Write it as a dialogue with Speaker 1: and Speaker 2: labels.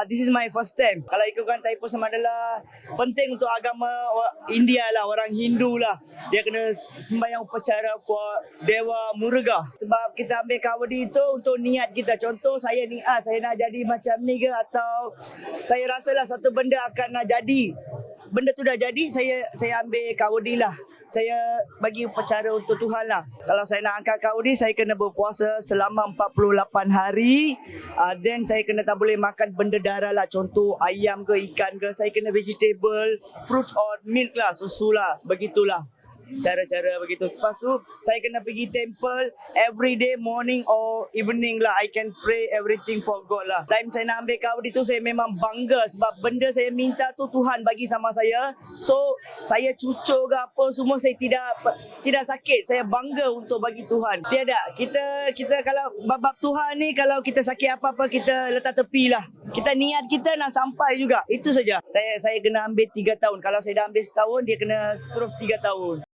Speaker 1: This is my first time. Kalau ikutkan Thaipusam adalah penting untuk agama India lah, orang Hindu lah. Dia kena sembahyang upacara for Dewa Muruga. Sebab kita ambil kawadi itu untuk niat kita. Contoh saya niat, saya nak jadi macam ni ke, atau saya rasalah satu benda akan nak jadi. Benda tu dah jadi, saya ambil kawadi lah. Saya bagi upacara untuk Tuhan lah. Kalau saya nak angkat kawadi, saya kena berpuasa selama 48 hari. Then saya kena tak boleh makan benda darah lah. Contoh ayam ke, ikan ke. Saya kena vegetable, fruits or milk lah, susu lah. Begitulah cara-cara begitu. Lepas tu saya kena pergi temple every day, morning or evening lah. I can pray everything for God lah. Time saya nak ambil kawadi tu, saya memang bangga sebab benda saya minta tu Tuhan bagi sama saya. So saya cucuk ke apa semua, saya tidak sakit. Saya bangga untuk bagi Tuhan. Tiada, kita kalau bab Tuhan ni, kalau kita sakit apa-apa, kita letak tepi lah. Kita niat kita nak sampai juga. Itu saja. Saya kena ambil 3 tahun. Kalau saya dah ambil setahun, dia kena terus 3 tahun.